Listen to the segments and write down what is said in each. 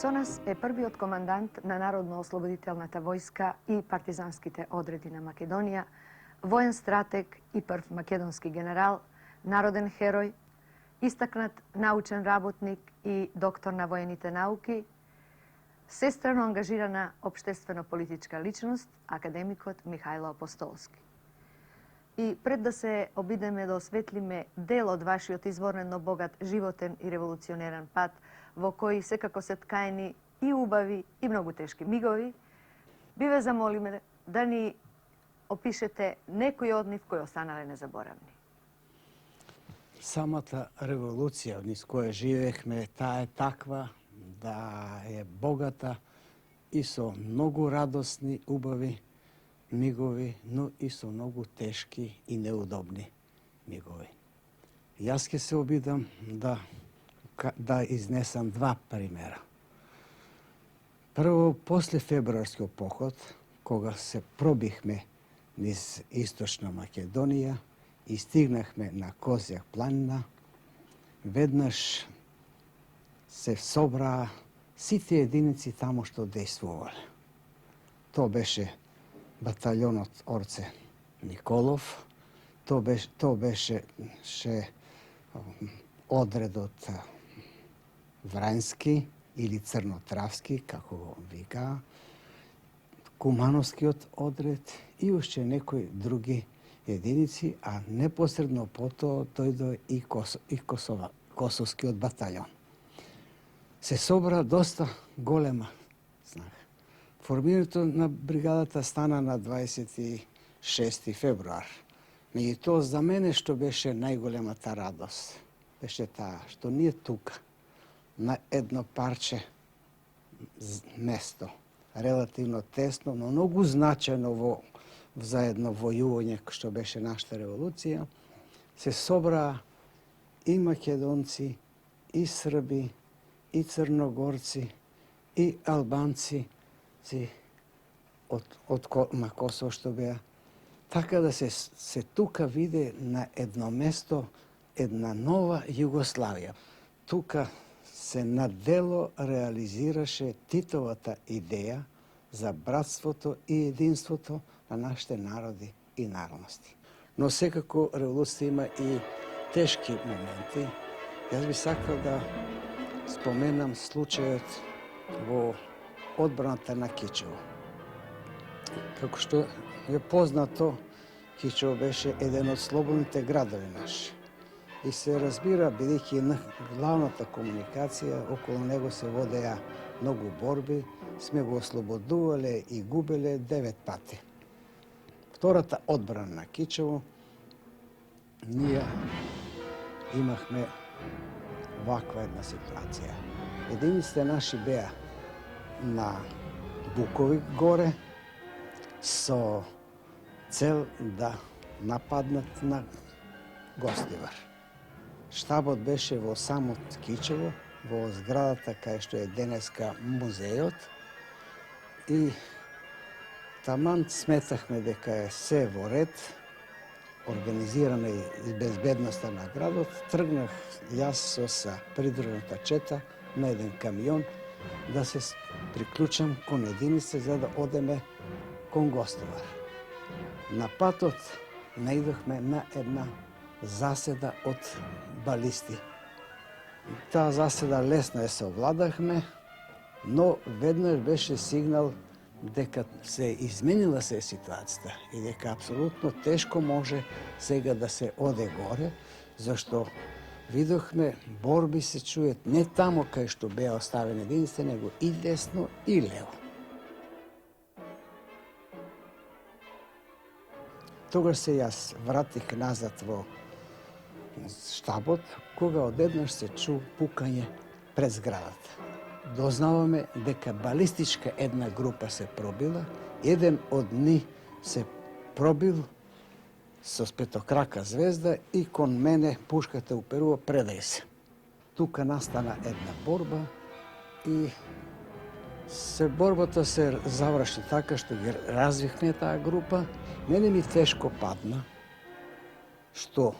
Со нас е првиот командант на Народно-ослободителната војска и партизанските одреди на Македонија, воен стратег и прв македонски генерал, народен херој, истакнат научен работник и доктор на воените науки, сестрано ангажирана општествено-политичка личност, академикот Михајло Апостолски. И пред да се обидеме да осветлиме дел од вашиот изворено богат животен и револуционерен пат, во кој секако се ткаени и убави и многу тешки мигови, би ве замолиме да ни опишете некои од нив кои останале незаборавни. Самата револуција низ која живеехме, таа е таква да е богата и со многу радосни, убави мигови, но и со многу тешки и неудобни мигови. Јас ќе се обидам да изнесам два примера. Прво, после февруарскиот поход, кога се пробихме низ Источна Македонија и стигнахме на Козјак планина, веднаш се собраа сите единици тамо што дејствувале. Тоа беше баталјонот Орце Николов, тоа беше одредот Врањски или Црнотравски, како го викаа, Кумановскиот одред и уште некои други единици, а непосредно потоа дојде и Косовскиот баталјон. Се собра доста голема снага. Формирањето на бригадата стана на 26 февруар. Меѓутоа, за мене што беше најголемата радост, беше таа што ние тука, на едно парче место, релативно тесно, но многу значајно во заедно војување што беше нашата револуција, се собраа и македонци, и срби, и црногорци, и албанци од Косово што беа. Така да се тука виде на едно место една нова Југославија. Тука се на дело реализираше Титовата идеја за братството и единството на нашите народи и народности. Но секако револуција има и тешки моменти. Јас би сакал да споменам случајот во одбраната на Кичево. Како што е познато, Кичево беше еден од слободните градови наши. И се разбира, бидејќи на главната комуникација, околу него се водеа многу борби, сме го ослободувале и губеле 9 пати. Втората одбрана на Кичево, ние имахме ваква една ситуација. Единиците наши беа на Буковик горе со цел да нападнат на Гостивар. Штабот беше во самот Кичево, во зградата кај што е денеска музејот, и таман сметахме дека е се во ред, организирана и безбедноста на градот. Тргнах јас со придружната чета на еден камион да се приклучам кон единица за да одеме кон Гостивар. На патот наидохме на една заседа од балисти. Таа заседа лесно ја се овладахме, но веднаш беше сигнал дека се изменила се ситуацијата и дека апсолутно тешко може сега да се оде горе, зашто видохме борби се чујат не тамо кај што беа оставени единици, него и десно и лево. Тогаш се јас вратих назад во штабот, кога одеднаш се чу пукање пред зградата. Дознаваме дека балистичка една група се пробила, еден од нив се пробил со петокрака звезда и кон мене пушката уперува предај се. Тука настана една борба и борбата се заврши така што ги развихме таа група. Мене ми тешко падна што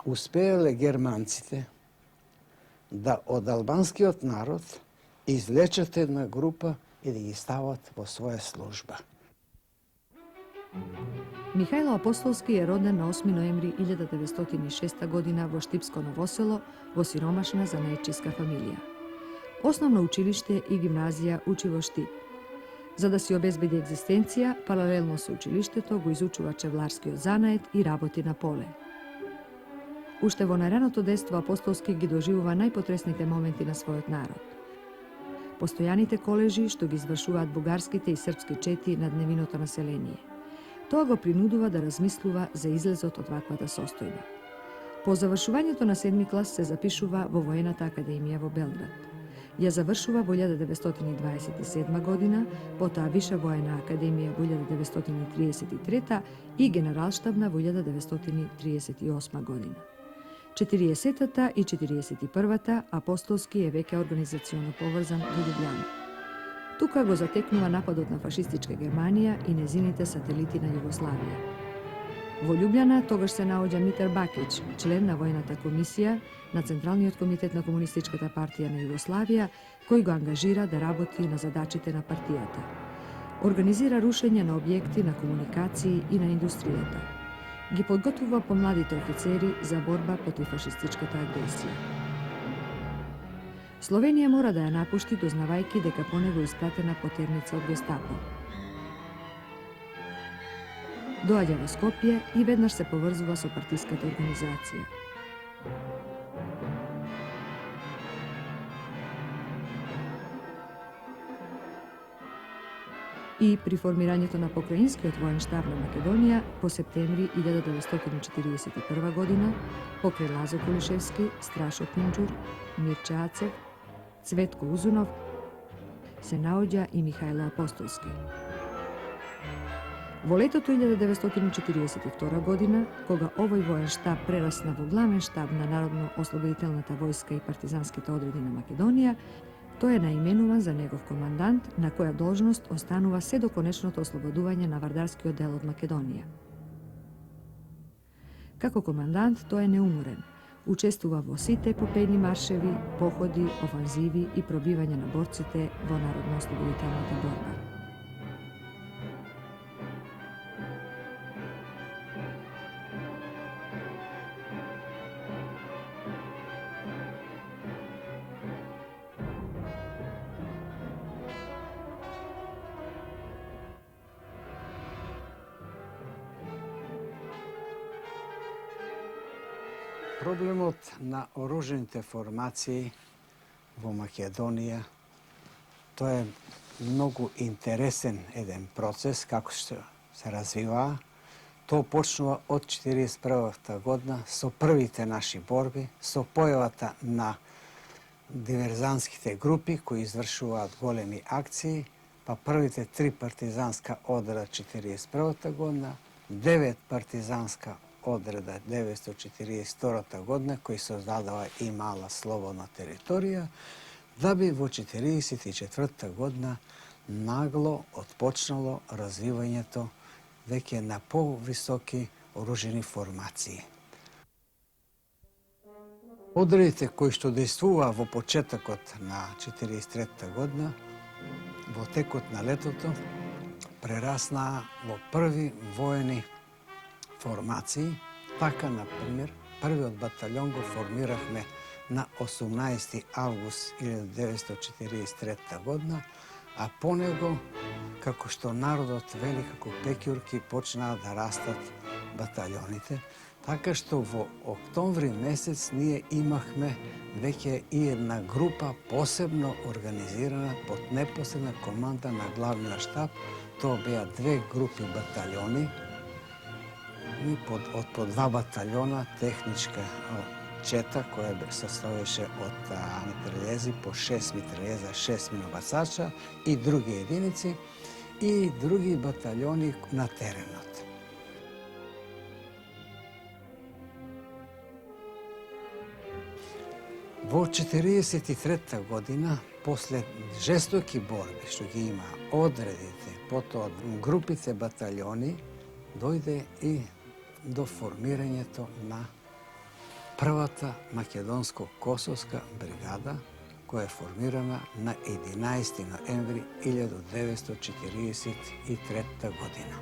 успеале германците да од албанскиот народ izlečat една група и да ги стават во своја служба. Михајло Апостолски е роден на 8 ноември 1906 година во Штипско Новосело, во сиромашна занаетчиска фамилија. Основно училиште и гимназија учи во Штип. За да си обезбеди екзистенција, паралелно со училиштето го изучува чевларскиот занает и работи на поле. Уште во најраното детство Апостолски ги доживува најпотресните моменти на својот народ. Постојаните колежи што ги извршуваат бугарските и српски чети над невиното население. Тоа го принудува да размислува за излезот од ваквата состојба. По завршувањето на 7 клас се запишува во Воената академија во Белград. Ја завршува во 1927 година, потоа Виша воена академија во 1933 и генералштабна во 1938 година. 40-та и 41-та Апостолски е веќе организационо поврзан во Љубљана. Тука го затекнува нападот на фашистичка Германија и незините сателити на Југославија. Во Љубљана тогаш се наоѓа Митар Бакиć, член на војната комисија на Централниот комитет на Комунистичката партија на Југославија, кој го ангажира да работи на задачите на партијата. Организира рушење на објекти на комуникации и на индустријата. Ги подготвува помладите офицери за борба против фашистичката агресија. Словенија мора да ја напушти, дознавајќи дека по него испратена потерница од Гестапо. Доаѓа во Скопје и веднаш се поврзува со партиската организација. И при формирањето на покраинскиот воен штаб на Македонија по септември 1941 година, покрај Лазо Кулишевски, Страшо Пинџур, Мирче Ацев, Цветко Узунов, се наоѓа и Михајло Апостолски. Во летото 1942 година, кога овој воен штаб прерасна во главен штаб на Народно-ослободителната војска и партизанските одреди на Македонија, тој е наименуван за негов командант, на која должност останува се до конечното ослободување на вардарскиот дел од Македонија. Како командант, тој е неуморен. Учествува во сите епопејни маршеви, походи, офанзиви и пробивање на борците во Народно-ослободителната борба. Проблемот на оружените формации во Македонија, тоа е многу интересен еден процес, како што се развива. Тоа почнува од 1941 година со првите наши борби, со појавата на диверзантските групи кои извршуваат големи акции, па првите 3 партизанска одреда 1941 година, 9 партизанска одреда 1942 година, кои создадува и мала слободна територија, да би во 1944 година нагло отпочнало развивањето веќе на повисоки оружени формации. Одредите кои што действуваа во почетокот на 1943 година, во текот на летото, прераснаа во први воени формации. Така, например, првиот батальон го формирахме на 18 август 1943 година, а по него, како што народот вели, како пеќурки почнаа да растат батальоните, така што во октомври месец ние имахме веќе и една група посебно организирана под непосредна команда на главниот штаб. Тоа беа 2 групи батальони, од по 2 батальона техничка чета која се состоеше од митралези, по 6 митралеза, 6 минобацача и други единици и други батальони на теренот. Во 1943 година, после жестоки борби што ги има одредите, потоа групите батальони, дојде и до формирањето на првата македонско-косовска бригада, која е формирана на 11. ноември 1943 година.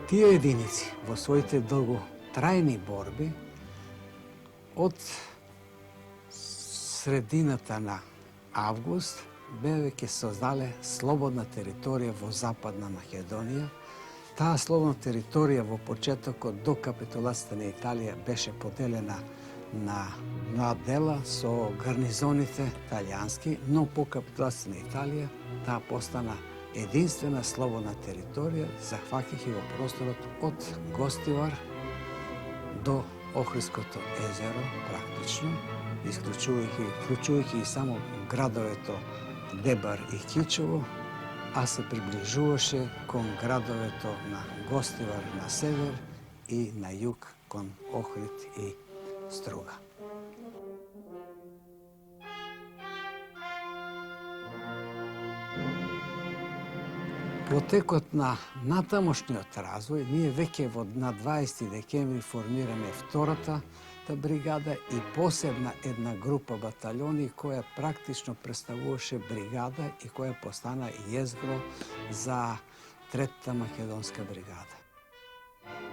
Тие единици во своите долготрајни борби од средината на август веќе создале слободна територија во Западна Македонија. Таа слободна територија во почетокот до капитулацијата на Италија беше поделена на дела со гарнизоните италијански, но по капитулацијата на Италија таа постана единствена слободна територија, захваќајќи го просторот од Гостивар до Охридското езеро практично, вклучувајќи и само градовето Дебар и Кичево, а се приближуваше кон градовето на Гостивар на север и на југ кон Охрид и Струга. Во текот на натамошниот развој, ние веќе на 20 декември формираме втората бригада и посебна една група баталјони која практично представуваше бригада и која постана језгро за Третата македонска бригада.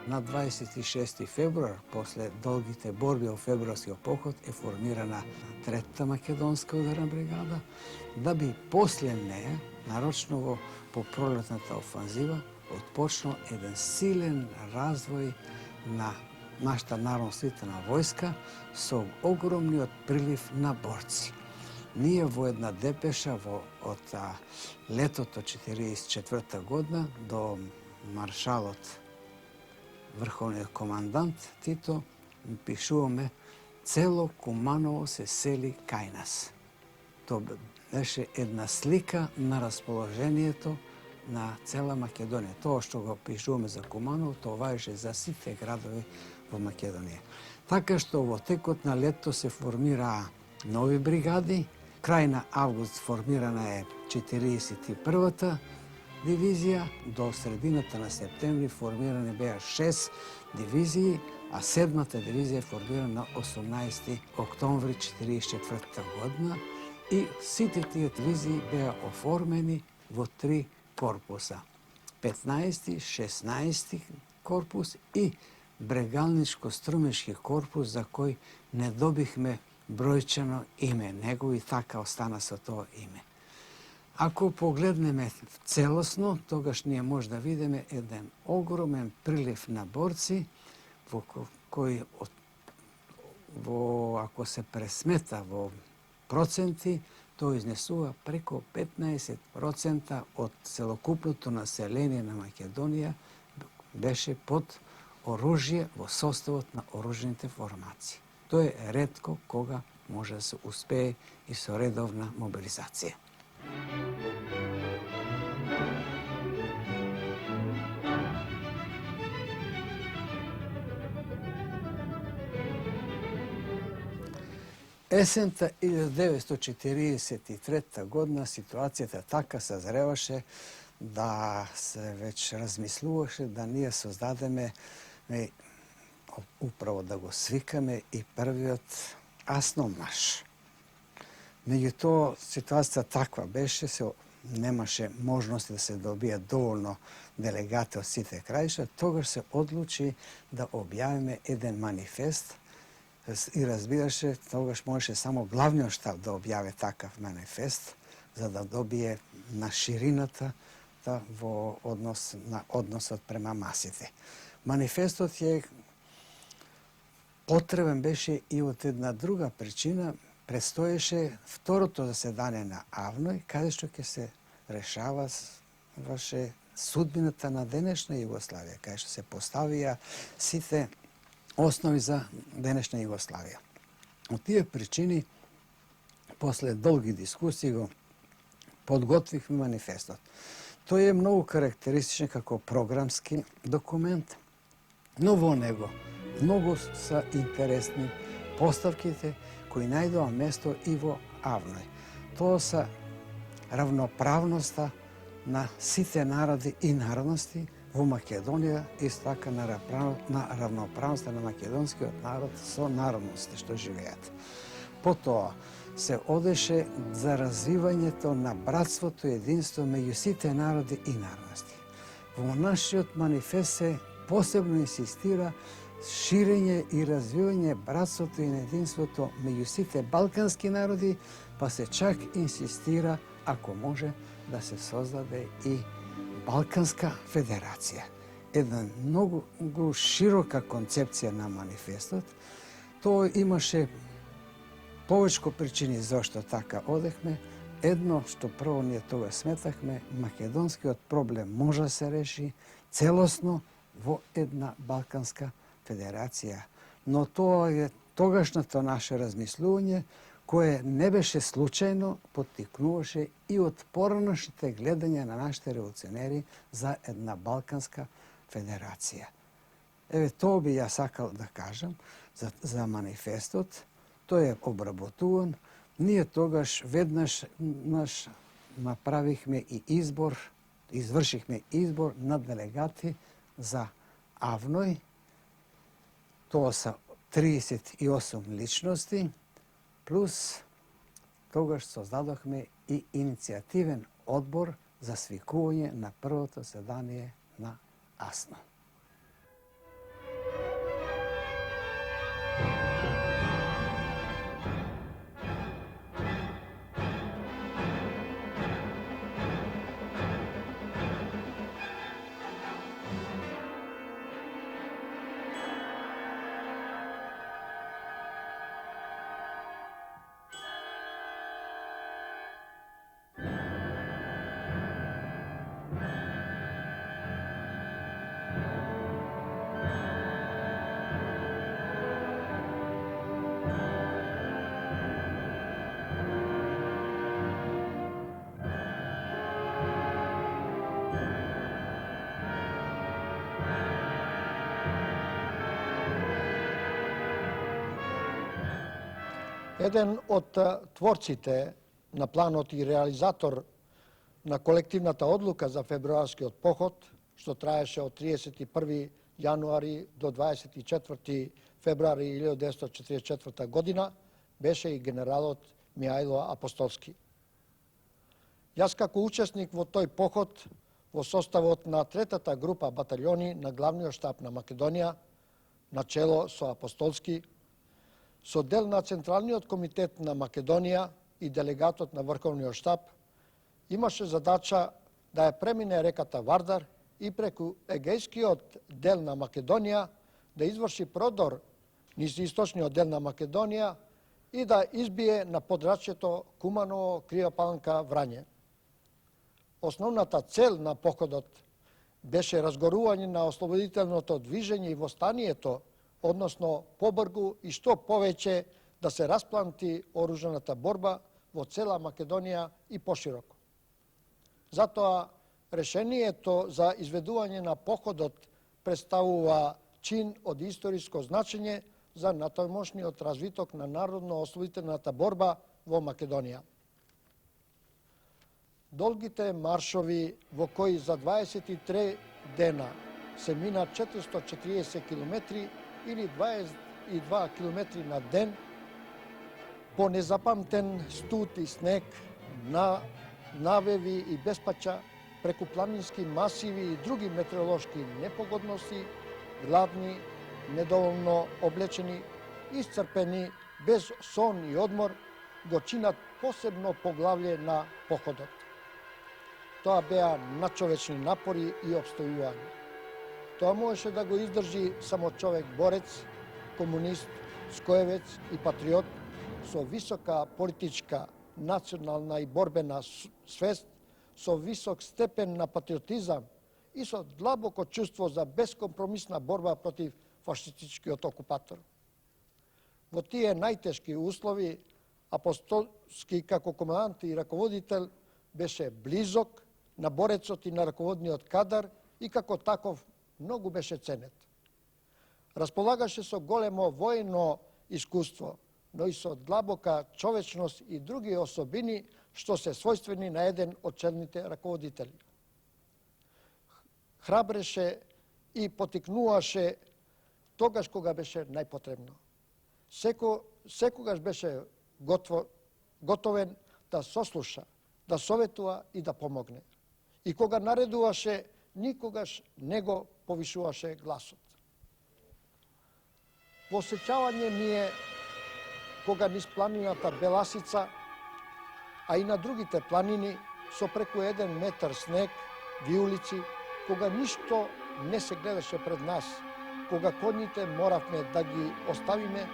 На 26 февруар, после долгите борби во февруарскиот поход, е формирана Третата македонска ударна бригада, да би после неја, нарочно по пролетната офанзива, отпочнал еден силен развој на нашата народно-освободителна војска со огромниот прилив на борци. Ние во една депеша од летото 1944 година до маршалот, врховниот командант Тито, пишуваме цело Куманово се сели кај нас. Тоа беше една слика на расположението на цела Македонија. Тоа што го пишуваме за Куманово, тоа важеше за сите градови во Македонија. Така што во текот на лето се формираа нови бригади. Крај на август формирана е 41-та дивизија, до средината на септември формирани беа 6 дивизии, а 7-та дивизија е формирана на 18 октомври 1944 година и сите тие дивизии беа оформени во 3 корпуса. 15-ти, 16-ти корпус и Брегалничко-струмешки корпус, за кој не добихме бројчано име, него и така остана со тоа име. Ако погледнеме целосно, тогаш ние може да видиме еден огромен прилив на борци, во кој, ако се пресмета во проценти, тоа изнесува преку 15% од целокупното население на Македонија беше под оружје во составот на оружените формации. Тоа е ретко кога може да се успее и со редовна мобилизација. Есента 1943 година ситуацијата така созреваше да се веќе размислуваше да ние создадеме управо да го свикаме и првиот асномаш. Меѓутоа, ситуацијата таква беше, немаше можности да се добијат доволно делегати од сите краишта, тогаш се одлучи да објавиме еден манифест и разбираше, тогаш можеше само главниот штаб да објави такав манифест, за да добие на ширината во односот према масите. Манифестот е потребен беше и од една друга причина. Предстоеше второто заседание на АВНОј, каде што ќе се решава судбината на денешна Југославија, каде што се поставија сите основи за денешна Југославија. Од тие причини, после долги дискусии го подготвивме манифестот. Тој е многу карактеристичен како програмски документ, но во него многу са интересни поставките кои најдоа место и во АВНОј. тоа се равноправноста на сите народи и народности во Македонија, исто така на равноправноста на македонскиот народ со народности што живеат. Потоа се одеше за развивањето на братството и единство меѓу сите народи и народности. Во нашиот манифест се посебно инсистира ширење и развивање братството и единството меѓу сите балкански народи, па се чак инсистира, ако може, да се создаде и Балканска федерација. Една многу широка концепција на манифестот. Тоа имаше повечко причини зашто така одехме. Едно што прво ние тога сметахме, македонскиот проблем може да се реши целосно во една Балканска федерација. Но тоа е тогашното наше размислување, кое не беше случајно, поттикнуваше и од поранешните гледања на нашите револуционери за една Балканска федерација. Еве, тоа би ја сакал да кажам за манифестот. Тој е обработуван. Ние тогаш веднаш направихме и избор, извршихме избор на делегати за Авној. Тоа са 38 личности, плюс тогаш создадохме и иницијативен одбор за свикување на првото седание на АСНО. Еден од творците на планот и реализатор на колективната одлука за февруарскиот поход, што траеше од 31. јануари до 24. февруари 1944 година, беше и генералот Михајло Апостолски. Јас како учесник во тој поход во составот на третата група батальони на главниот штаб на Македонија, начело со Апостолски, со дел на Централниот комитет на Македонија и делегатот на Врховниот штаб, имаше задача да ја премине реката Вардар и преку егејскиот дел на Македонија да изврши продор низ источниот дел на Македонија и да избие на подрачјето Куманово, Криопаланка, Врање. Основната цел на походот беше разгорување на ослободителното движење и востанието, односно побргу и што повеќе да се распланти оружената борба во цела Македонија и пошироко. Затоа решението за изведување на походот представува чин од историско значење за натамошниот развиток на народно-ослободителната борба во Македонија. Долгите маршови во кои за 23 дена се мина 440 километри или 22 километри на ден, по незапамтен студ и снег, на навеви и беспача, преку планински масиви и други метеоролошки непогодности, гладни, недоволно облечени, исцрпени, без сон и одмор, го чинат посебно поглавле на походот. Тоа беа надчовечни напори и обстојување. Тоа можеше да го издржи само човек борец, комунист, скоевец и патриот со висока политичка, национална и борбена свест, со висок степен на патриотизам и со длабоко чувство за бескомпромисна борба против фашистичкиот окупатор. Во тие најтешки услови, Апостолски како командант и раководител беше близок на борецот и на раководниот кадар и како таков многу беше ценет. Располагаше со големо воено искуство, но и со длабока човечност и други особини што се својствени на еден од челните раководители. Храбреше и потикнуваше тогаш кога беше најпотребно. Секогаш беше готовен да сослуша, да советува и да помогне. И кога наредуваше, никогаш не го повишуваше гласот. Посеќавање ми е кога низ планината Беласица, а и на другите планини, со преку 1 метар снег, виулици, кога ништо не се гледаше пред нас, кога коните моравме да ги оставиме,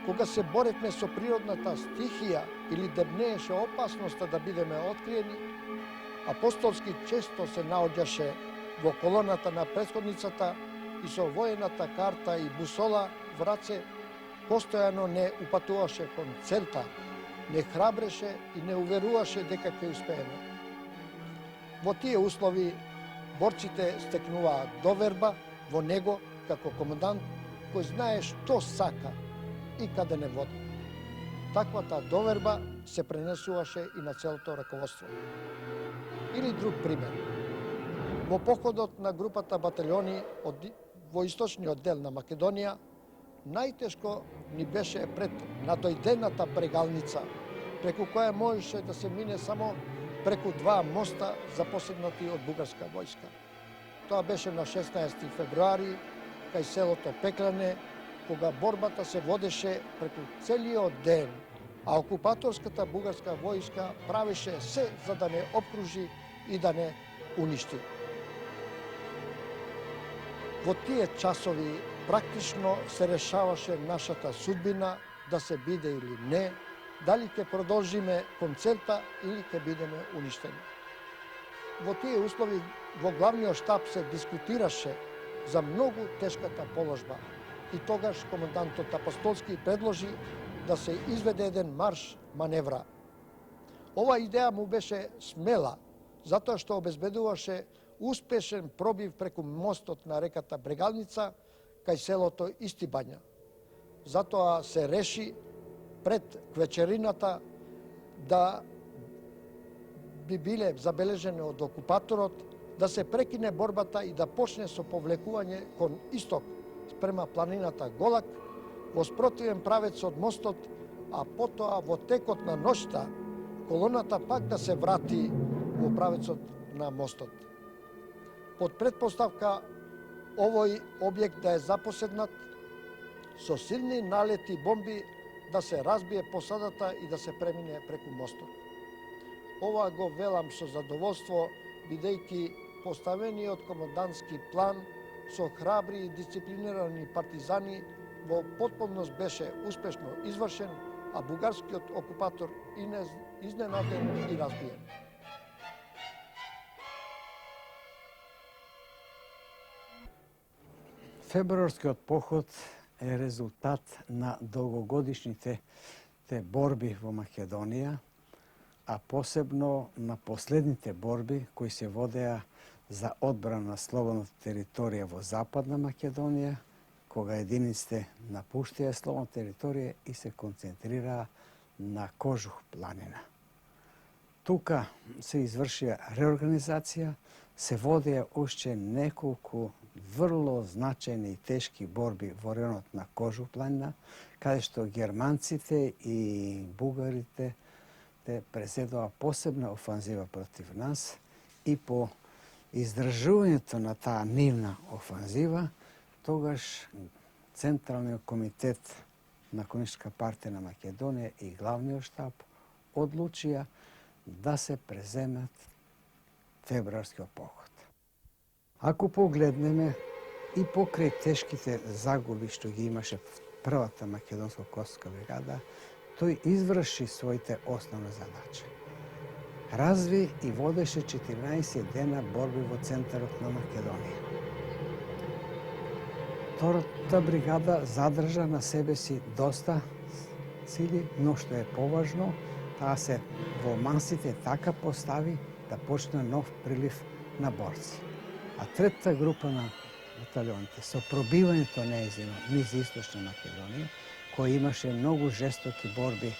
кога се боревме со природната стихија или дебнееше опасноста да бидеме откриени, Апостолски често се наоѓаше во колоната на претходницата и со воената карта и бусола в раце, постојано не упатуваше кон целта, не храбреше и не уверуваше дека ќе успееме. Во тие услови борците стекнуваат доверба во него како комендант кој знае што сака и каде не води. Таквата доверба се пренесуваше и на целото раководство. Или друг пример. Во походот на групата батальони во источниот дел на Македонија, најтешко ни беше пред надојдената прегалница, преку која можеше да се мине само преку 2 моста запоседнати од бугарска војска. Тоа беше на 16 февруари, кај селото Пеклане, кога борбата се водеше преку целиот ден, а окупаторската бугарска војска правеше се за да не обкружи и да не уништи. Во тие часови практично се решаваше нашата судбина да се биде или не, дали ќе продолжиме кон целта или ќе бидеме уништени. Во тие услови во главниот штаб се дискутираше за многу тешката положба и тогаш командантот Апостолски предложи да се изведе еден марш маневра. Ова идеја му беше смела, затоа што обезбедуваше успешен пробив преку мостот на реката Брегалница кај селото Истибања. Затоа се реши пред вечерината да би биле забележени од окупаторот, да се прекине борбата и да почне со повлекување кон исток спрема планината Голак, во спротивен правец од мостот, а потоа во текот на ноќта колоната пак да се врати во правецот на мостот. Под предпоставка овој објект да е запоседнат, со силни налети бомби да се разбие посадата и да се премине преку мостот. Ова го велам со задоволство, бидејќи поставениот командантски план со храбри и дисциплинирани партизани во потполност беше успешно извршен, а бугарскиот окупатор изненаден и разбиен. Февруарскиот поход е резултат на долгогодишните борби во Македонија, а посебно на последните борби кои се водеа за одбрана на слободната територија во Западна Македонија, кога единиците напуштија слободна територија и се концентрираа на Кожух планина. Тука се извршија реорганизација, се водеа уште неколку врло значајни и тешки борби во районот на Кожух планина, каде што германците и бугарите презедоа посебна офанзива против нас и по издржувањето на таа нивна офанзива, тогаш Централниот комитет на Комунистичка партија на Македонија и главниот штаб одлучија да се преземат февруарскиот поход. Ако погледнеме и покрај тешките загуби што ги имаше првата македонско-косовска бригада, тој изврши своите основни задачи. Разви и водеше 14 дена борби во центарот на Македонија. Втората бригада задржа на себе си доста сили, но што е поважно, таа се во масите така постави да почне нов прилив на борци. А третата група на баталионите со пробивањето неизино низ Источна Македонија, кој имаше многу жестоки борби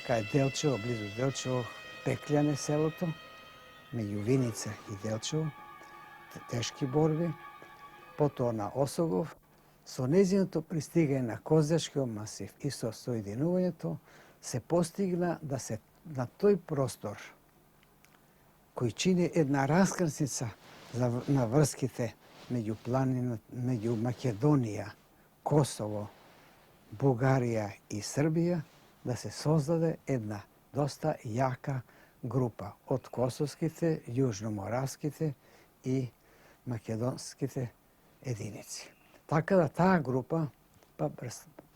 кај Делчево, близу Делчево, Пекљане селото, меѓу Виница и Делчево, тешки борби, потоа на Осогов, со нејзиното пристигање на Козјачкиот масив и со соединувањето се постигна да се на тој простор кој чини една раскрсница на врските меѓу меѓу Македонија, Косово, Бугарија и Србија, да се создаде една доста јака група од косовските, јужноморавските и македонските единици. Така да таа група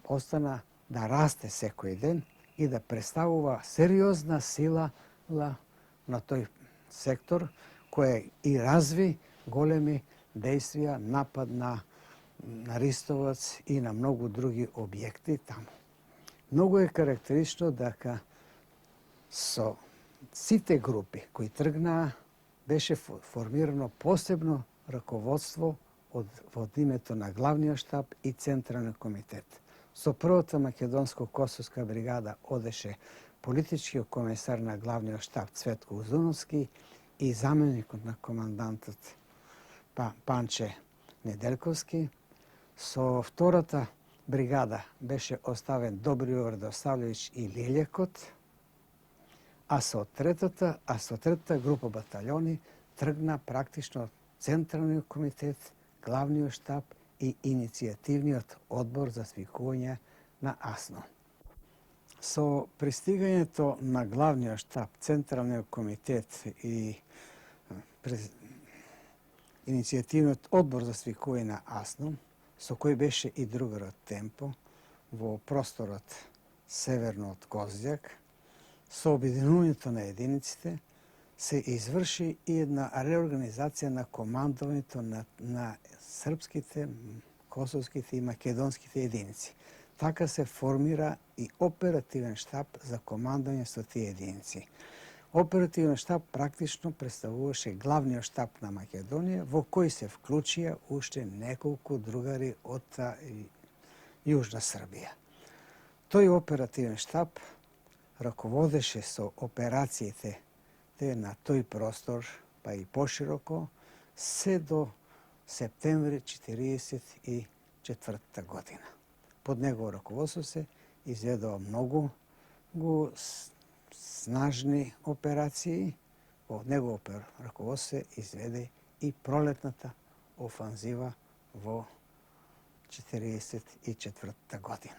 остана да расте секој ден и да представува сериозна сила на тој сектор, кој и разви големи действија, напад на Ристовац и на многу други објекти таму. Многу е карактеристично дека со сите групи кои тргнаа беше формирано посебно раководство во името на главниот штаб и Централен комитет. Со првата македонско-косовска бригада одеше политичкиот комесар на главниот штаб Цветко Узуновски и заменикот на командантот Панче Неделковски. Со втората бригада беше оставен Добривор Досавлевич и Лилјакот, а со третата група батальони тргна практично Централниот комитет, главниот штаб и иницијативниот одбор за свикување на АСНО. Со пристигањето на главниот штаб, Централниот комитет и иницијативниот одбор за свикување на АСНО, со кој беше и другарот Темпо во просторот северно од Козјак, со обединувањето на единиците се изврши и една реорганизација на командувањето на српските, косовските и македонските единици. Така се формира и оперативен штаб за командување со тие единици. Оперативен штаб практично представуваше главниот штаб на Македонија, во кој се вклучија уште неколку другари од Јужна Србија. Тој оперативен штаб раководеше со операциите на тој простор, па и пошироко, се до септември 1944 година. Под негово раководство се изведува многу снажни операции. Во негово раководство се изведе и пролетната офанзива во 1944 година.